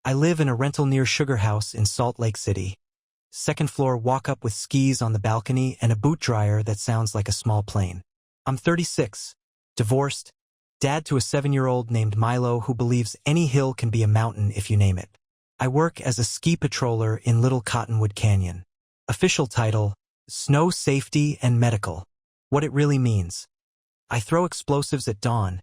I live in a rental near Sugar House in Salt Lake City. Second floor walk-up with skis on the balcony and a boot dryer that sounds like a small plane. I'm 36, divorced, dad to a 7-year-old named Milo who believes any hill can be a mountain if you name it. I work as a ski patroller in Little Cottonwood Canyon. Official title, Snow Safety and Medical. What it really means. I throw explosives at dawn,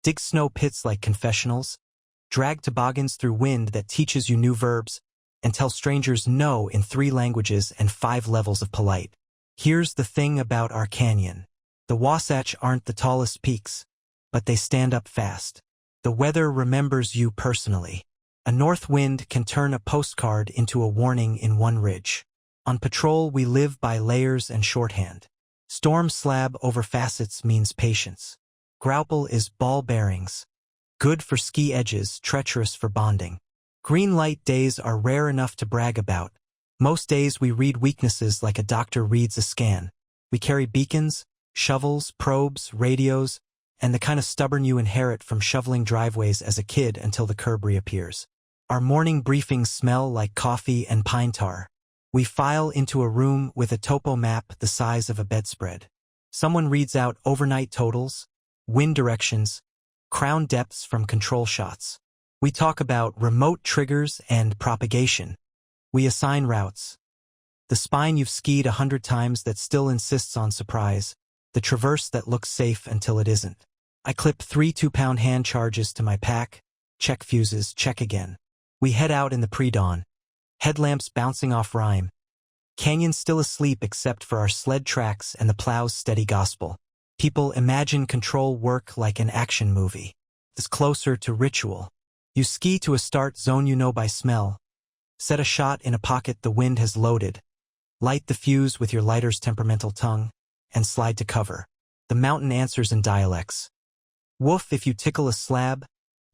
dig snow pits like confessionals, drag toboggans through wind that teaches you new verbs, and tell strangers no in 3 languages and 5 levels of polite. Here's the thing about our canyon. The Wasatch aren't the tallest peaks, but they stand up fast. The weather remembers you personally. A north wind can turn a postcard into a warning in one ridge. On patrol, we live by layers and shorthand. Storm slab over facets means patience. Grauple is ball bearings. Good for ski edges, treacherous for bonding. Green light days are rare enough to brag about. Most days we read weaknesses like a doctor reads a scan. We carry beacons, shovels, probes, radios, and the kind of stubborn you inherit from shoveling driveways as a kid until the curb reappears. Our morning briefings smell like coffee and pine tar. We file into a room with a topo map the size of a bedspread. Someone reads out overnight totals, wind directions, crown depths from control shots. We talk about remote triggers and propagation. We assign routes. The spine you've skied 100 times that still insists on surprise. The traverse that looks safe until it isn't. I clip 3 2-pound hand charges to my pack, check fuses, check again. We head out in the pre-dawn. Headlamps bouncing off rime. Canyon still asleep except for our sled tracks and the plow's steady gospel. People imagine control work like an action movie. It's closer to ritual. You ski to a start zone you know by smell. Set a shot in a pocket the wind has loaded. Light the fuse with your lighter's temperamental tongue, and slide to cover. The mountain answers in dialects. Woof if you tickle a slab,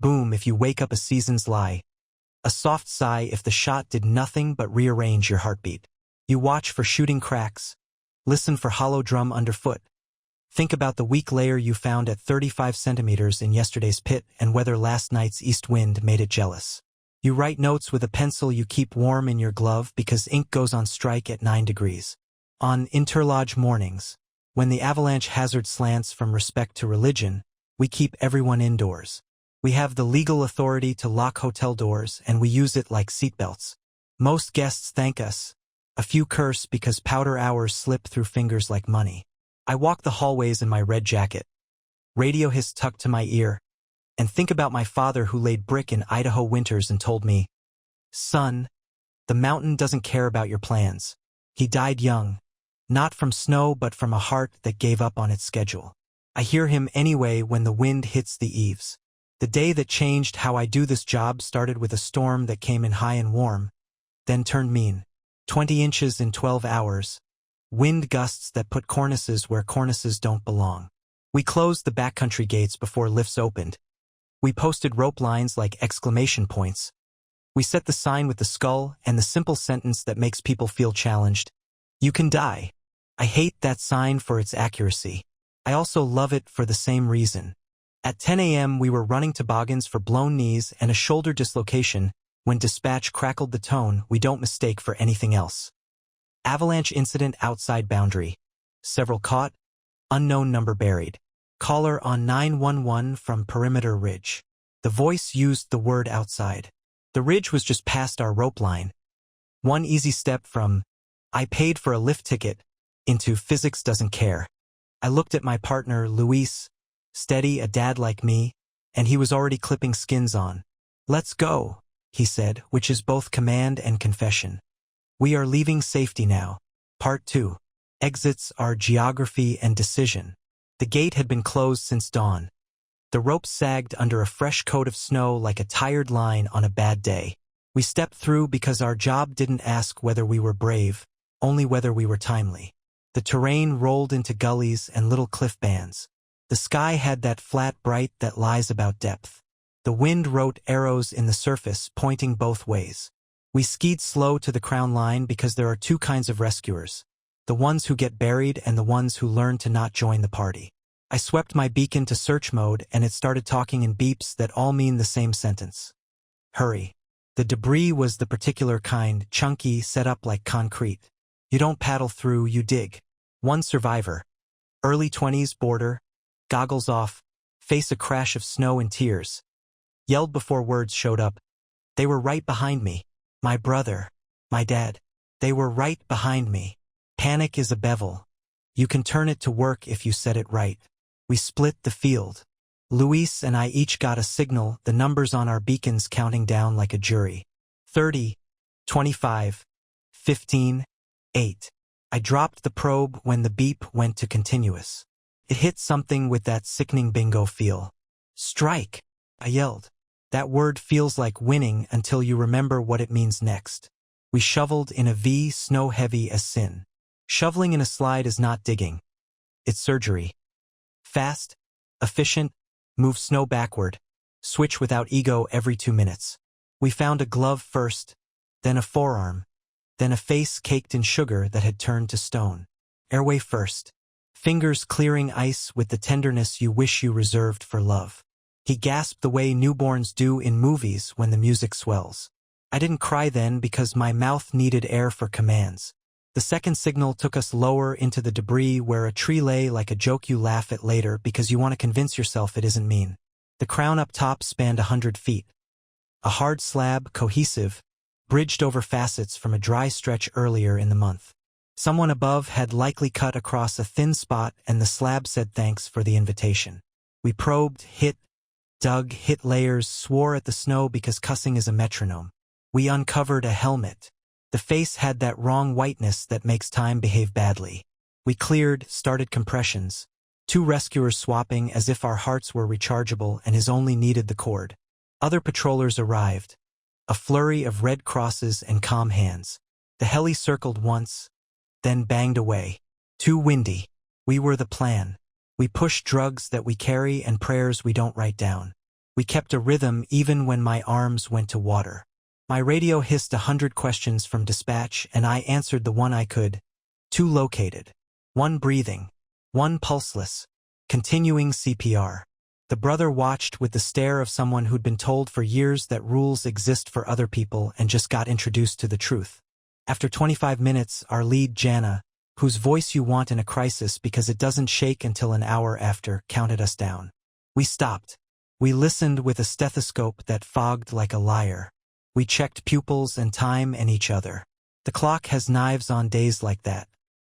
boom if you wake up a season's lie. A soft sigh if the shot did nothing but rearrange your heartbeat. You watch for shooting cracks. Listen for hollow drum underfoot. Think about the weak layer you found at 35 centimeters in yesterday's pit and whether last night's east wind made it jealous. You write notes with a pencil you keep warm in your glove because ink goes on strike at 9 degrees. On interlodge mornings, when the avalanche hazard slants from respect to religion, we keep everyone indoors. We have the legal authority to lock hotel doors, and we use it like seatbelts. Most guests thank us. A few curse because powder hours slip through fingers like money. I walk the hallways in my red jacket. Radio hiss tucked to my ear. And think about my father who laid brick in Idaho winters and told me, "Son, the mountain doesn't care about your plans." He died young. Not from snow but from a heart that gave up on its schedule. I hear him anyway when the wind hits the eaves. The day that changed how I do this job started with a storm that came in high and warm, then turned mean. 20 inches in 12 hours. Wind gusts that put cornices where cornices don't belong. We closed the backcountry gates before lifts opened. We posted rope lines like exclamation points. We set the sign with the skull and the simple sentence that makes people feel challenged. You can die. I hate that sign for its accuracy. I also love it for the same reason. At 10 a.m. we were running toboggans for blown knees and a shoulder dislocation when dispatch crackled the tone we don't mistake for anything else. Avalanche incident outside boundary. Several caught. Unknown number buried. Caller on 911 from Perimeter Ridge. The voice used the word outside. The ridge was just past our rope line. One easy step from, "I paid for a lift ticket," into "physics doesn't care." I looked at my partner, Luis, steady, a dad like me, and he was already clipping skins on. "Let's go," he said, which is both command and confession. We are leaving safety now. Part 2. Exits are geography and decision. The gate had been closed since dawn. The rope sagged under a fresh coat of snow like a tired line on a bad day. We stepped through because our job didn't ask whether we were brave, only whether we were timely. The terrain rolled into gullies and little cliff bands. The sky had that flat bright that lies about depth. The wind wrote arrows in the surface, pointing both ways. We skied slow to the crown line because there are 2 kinds of rescuers. The ones who get buried and the ones who learn to not join the party. I swept my beacon to search mode and it started talking in beeps that all mean the same sentence. Hurry. The debris was the particular kind, chunky, set up like concrete. You don't paddle through, you dig. One survivor, early 20s, border, goggles off, face a crash of snow and tears. Yelled before words showed up. They were right behind me. My brother, my dad. They were right behind me. Panic is a bevel. You can turn it to work if you set it right. We split the field. Luis and I each got a signal, the numbers on our beacons counting down like a jury. 30, 25, 15, 8. I dropped the probe when the beep went to continuous. It hit something with that sickening bingo feel. Strike, I yelled. That word feels like winning until you remember what it means next. We shoveled in a V, snow heavy as sin. Shoveling in a slide is not digging. It's surgery. Fast, efficient, move snow backward, switch without ego every 2 minutes. We found a glove first, then a forearm, then a face caked in sugar that had turned to stone. Airway first, fingers clearing ice with the tenderness you wish you reserved for love. He gasped the way newborns do in movies when the music swells. I didn't cry then because my mouth needed air for commands. The second signal took us lower into the debris where a tree lay like a joke you laugh at later because you want to convince yourself it isn't mean. The crown up top spanned 100 feet. A hard slab, cohesive, bridged over facets from a dry stretch earlier in the month. Someone above had likely cut across a thin spot and the slab said thanks for the invitation. We probed, hit, dug, hit layers, swore at the snow because cussing is a metronome. We uncovered a helmet. The face had that wrong whiteness that makes time behave badly. We cleared, started compressions. 2 rescuers swapping as if our hearts were rechargeable and his only needed the cord. Other patrollers arrived. A flurry of red crosses and calm hands. The heli circled once, then banged away. Too windy. We were the plan. We pushed drugs that we carry and prayers we don't write down. We kept a rhythm even when my arms went to water. My radio hissed 100 questions from dispatch and I answered the one I could. 2 located. 1 breathing. 1 pulseless. Continuing CPR. The brother watched with the stare of someone who'd been told for years that rules exist for other people and just got introduced to the truth. After 25 minutes, our lead, Jana, whose voice you want in a crisis because it doesn't shake until an hour after, counted us down. We stopped. We listened with a stethoscope that fogged like a liar. We checked pupils and time and each other. The clock has knives on days like that.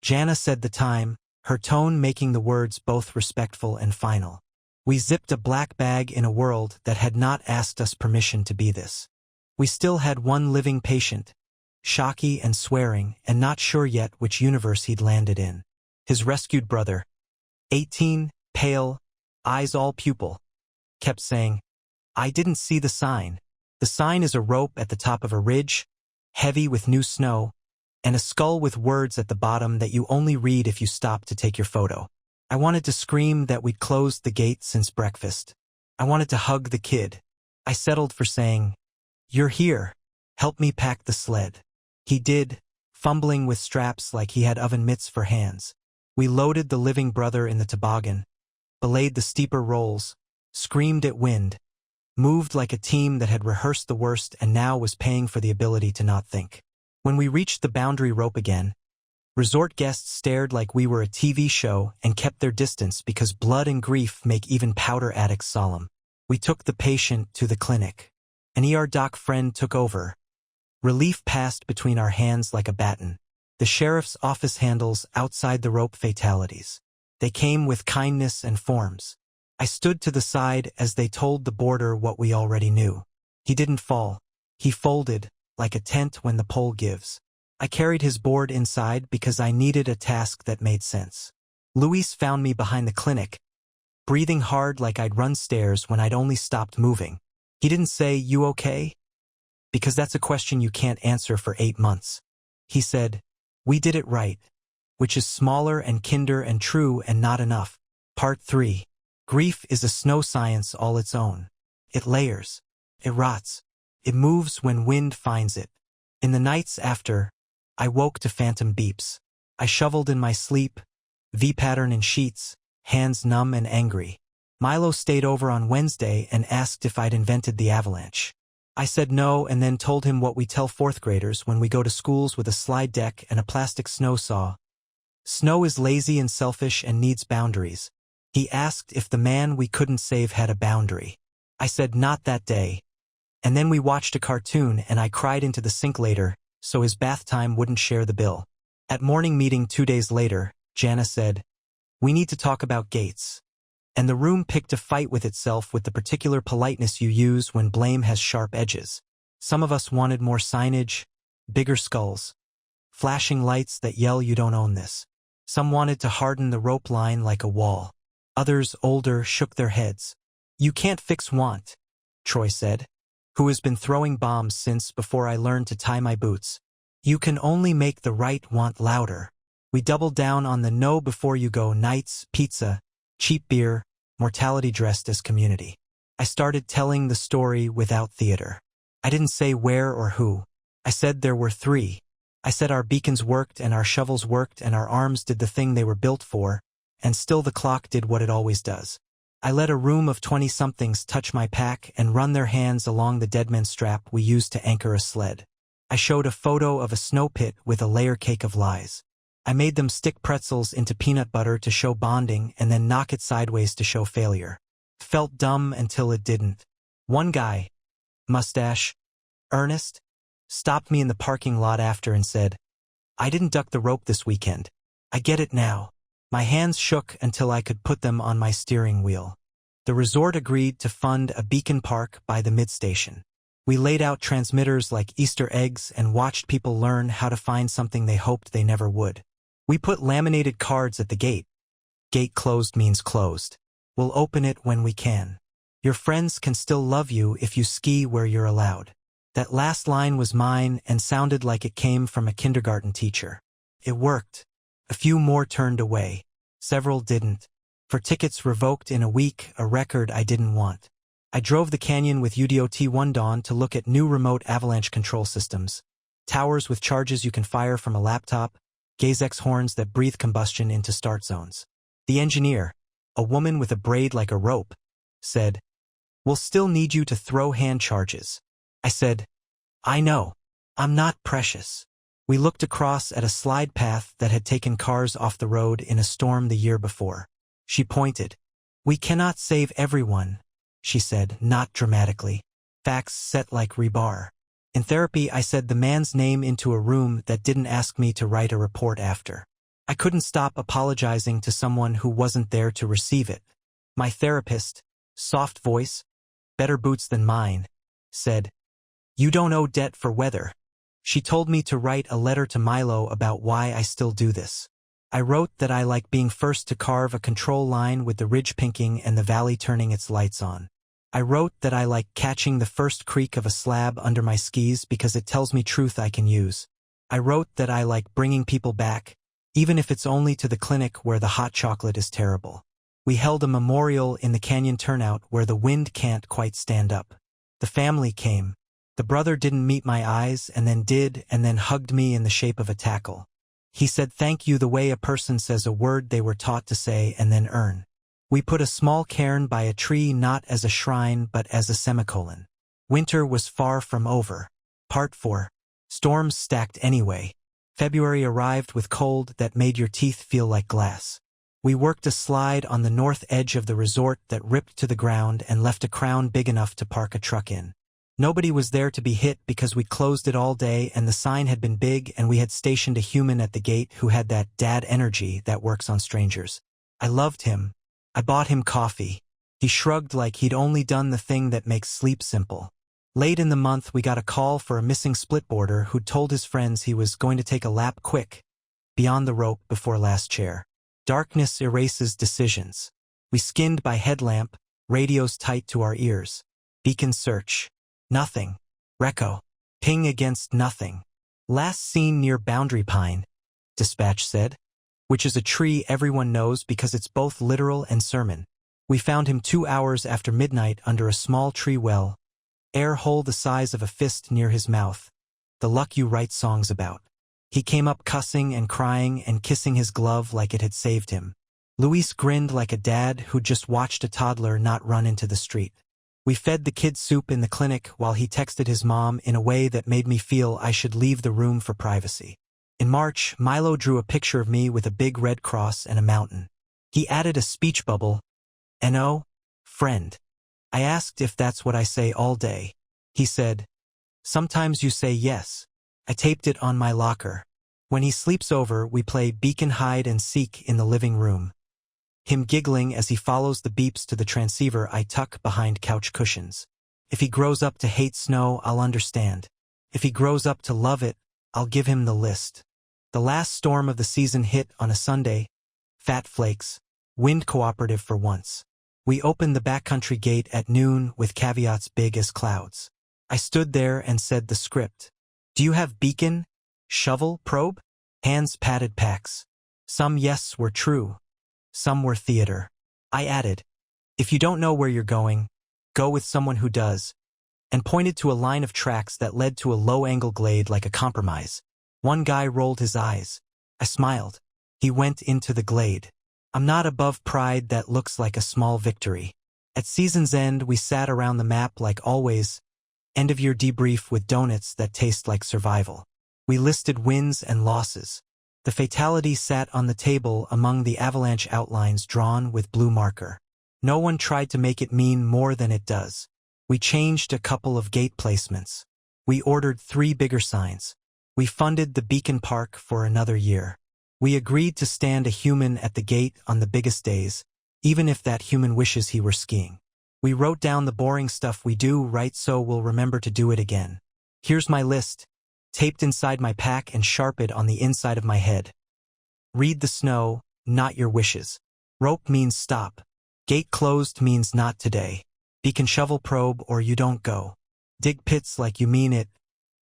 Jana said the time, her tone making the words both respectful and final. We zipped a black bag in a world that had not asked us permission to be this. We still had 1 living patient, shocky and swearing, and not sure yet which universe he'd landed in. His rescued brother, 18, pale, eyes all pupil, kept saying, "I didn't see the sign." The sign is a rope at the top of a ridge, heavy with new snow, and a skull with words at the bottom that you only read if you stop to take your photo. I wanted to scream that we'd closed the gate since breakfast. I wanted to hug the kid. I settled for saying, "You're here. Help me pack the sled." He did, fumbling with straps like he had oven mitts for hands. We loaded the living brother in the toboggan, belayed the steeper rolls, screamed at wind, moved like a team that had rehearsed the worst and now was paying for the ability to not think. When we reached the boundary rope again, resort guests stared like we were a TV show and kept their distance because blood and grief make even powder addicts solemn. We took the patient to the clinic. An ER doc friend took over. Relief passed between our hands like a baton. The sheriff's office handles outside the rope fatalities. They came with kindness and forms. I stood to the side as they told the boarder what we already knew. He didn't fall. He folded, like a tent when the pole gives. I carried his board inside because I needed a task that made sense. Luis found me behind the clinic, breathing hard like I'd run stairs when I'd only stopped moving. He didn't say, "You okay?" Because that's a question you can't answer for 8 months. He said, "We did it right," which is smaller and kinder and true and not enough. Part 3. Grief is a snow science all its own. It layers. It rots. It moves when wind finds it. In the nights after, I woke to phantom beeps. I shoveled in my sleep, V-pattern in sheets, hands numb and angry. Milo stayed over on Wednesday and asked if I'd invented the avalanche. I said no and then told him what we tell fourth graders when we go to schools with a slide deck and a plastic snow saw. Snow is lazy and selfish and needs boundaries. He asked if the man we couldn't save had a boundary. I said not that day. And then we watched a cartoon and I cried into the sink later, so his bath time wouldn't share the bill. At morning meeting 2 days later, Jana said, "We need to talk about Gates." And the room picked a fight with itself with the particular politeness you use when blame has sharp edges. Some of us wanted more signage, bigger skulls, flashing lights that yell you don't own this. Some wanted to harden the rope line like a wall. Others, older, shook their heads. "You can't fix want," Troy said, who has been throwing bombs since before I learned to tie my boots. "You can only make the right want louder." We doubled down on the no before you go nights, pizza, cheap beer, mortality dressed as community. I started telling the story without theater. I didn't say where or who. I said there were 3. I said our beacons worked and our shovels worked and our arms did the thing they were built for, and still the clock did what it always does. I let a room of 20-somethings touch my pack and run their hands along the deadman strap we used to anchor a sled. I showed a photo of a snow pit with a layer cake of lies. I made them stick pretzels into peanut butter to show bonding and then knock it sideways to show failure. Felt dumb until it didn't. One guy, mustache, Ernest, stopped me in the parking lot after and said, "I didn't duck the rope this weekend. I get it now." My hands shook until I could put them on my steering wheel. The resort agreed to fund a beacon park by the midstation. We laid out transmitters like Easter eggs and watched people learn how to find something they hoped they never would. We put laminated cards at the gate. Gate closed means closed. We'll open it when we can. Your friends can still love you if you ski where you're allowed. That last line was mine and sounded like it came from a kindergarten teacher. It worked. A few more turned away. Several didn't. For tickets revoked in a week, a record I didn't want. I drove the canyon with UDOT one dawn to look at new remote avalanche control systems. Towers with charges you can fire from a laptop, Gazex horns that breathe combustion into start zones. The engineer, a woman with a braid like a rope, said, "We'll still need you to throw hand charges." I said, "I know. I'm not precious." We looked across at a slide path that had taken cars off the road in a storm the year before. She pointed. "We cannot save everyone," she said, not dramatically. Facts set like rebar. In therapy, I said the man's name into a room that didn't ask me to write a report after. I couldn't stop apologizing to someone who wasn't there to receive it. My therapist, soft voice, better boots than mine, said, "You don't owe debt for weather." She told me to write a letter to Milo about why I still do this. I wrote that I like being first to carve a control line with the ridge pinking and the valley turning its lights on. I wrote that I like catching the first creak of a slab under my skis because it tells me truth I can use. I wrote that I like bringing people back, even if it's only to the clinic where the hot chocolate is terrible. We held a memorial in the canyon turnout where the wind can't quite stand up. The family came. The brother didn't meet my eyes and then hugged me in the shape of a tackle. He said thank you the way a person says a word they were taught to say and then earn. We put a small cairn by a tree not as a shrine but as a semicolon. Winter was far from over. Part 4. Storms stacked anyway. February arrived with cold that made your teeth feel like glass. We worked a slide on the north edge of the resort that ripped to the ground and left a crown big enough to park a truck in. Nobody was there to be hit because we closed it all day and the sign had been big and we had stationed a human at the gate who had that dad energy that works on strangers. I loved him. I bought him coffee. He shrugged like he'd only done the thing that makes sleep simple. Late in the month, we got a call for a missing splitboarder who'd told his friends he was going to take a lap quick, beyond the rope before last chair. Darkness erases decisions. We skinned by headlamp, radios tight to our ears. Beacon search. Nothing. Reco. Ping against nothing. Last seen near Boundary Pine, dispatch said, which is a tree everyone knows because it's both literal and sermon. We found him 2 hours after midnight under a small tree well, air hole the size of a fist near his mouth. The luck you write songs about. He came up cussing and crying and kissing his glove like it had saved him. Luis grinned like a dad who'd just watched a toddler not run into the street. We fed the kid soup in the clinic while he texted his mom in a way that made me feel I should leave the room for privacy. In March, Milo drew a picture of me with a big red cross and a mountain. He added a speech bubble, "N.O. friend." I asked if that's what I say all day. He said, "Sometimes you say yes." I taped it on my locker. When he sleeps over, we play beacon hide and seek in the living room. Him giggling as he follows the beeps to the transceiver I tuck behind couch cushions. If he grows up to hate snow, I'll understand. If he grows up to love it, I'll give him the list. The last storm of the season hit on a Sunday. Fat flakes. Wind cooperative for once. We opened the backcountry gate at noon with caveats big as clouds. I stood there and said the script. "Do you have beacon? Shovel? Probe?" Hands patted packs. Some yes were true. Some were theater. I added, "If you don't know where you're going, go with someone who does," and pointed to a line of tracks that led to a low-angle glade like a compromise. One guy rolled his eyes. I smiled. He went into the glade. I'm not above pride that looks like a small victory. At season's end, we sat around the map like always, end-of-year debrief with donuts that taste like survival. We listed wins and losses. The fatality sat on the table among the avalanche outlines drawn with blue marker. No one tried to make it mean more than it does. We changed a couple of gate placements. We ordered 3 bigger signs. We funded the Beacon Park for another year. We agreed to stand a human at the gate on the biggest days, even if that human wishes he were skiing. We wrote down the boring stuff we do right so we'll remember to do it again. Here's my list, taped inside my pack and sharpened on the inside of my head. Read the snow, not your wishes. Rope means stop. Gate closed means not today. Beacon shovel probe or you don't go. Dig pits like you mean it.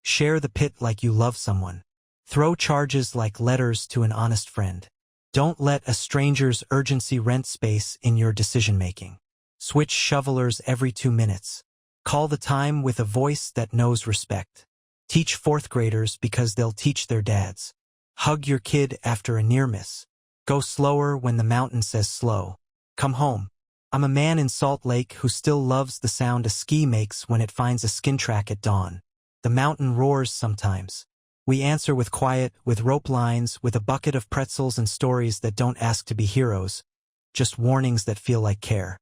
Share the pit like you love someone. Throw charges like letters to an honest friend. Don't let a stranger's urgency rent space in your decision-making. Switch shovelers every 2 minutes. Call the time with a voice that knows respect. Teach 4th graders because they'll teach their dads. Hug your kid after a near miss. Go slower when the mountain says slow. Come home. I'm a man in Salt Lake who still loves the sound a ski makes when it finds a skin track at dawn. The mountain roars sometimes. We answer with quiet, with rope lines, with a bucket of pretzels and stories that don't ask to be heroes, just warnings that feel like care.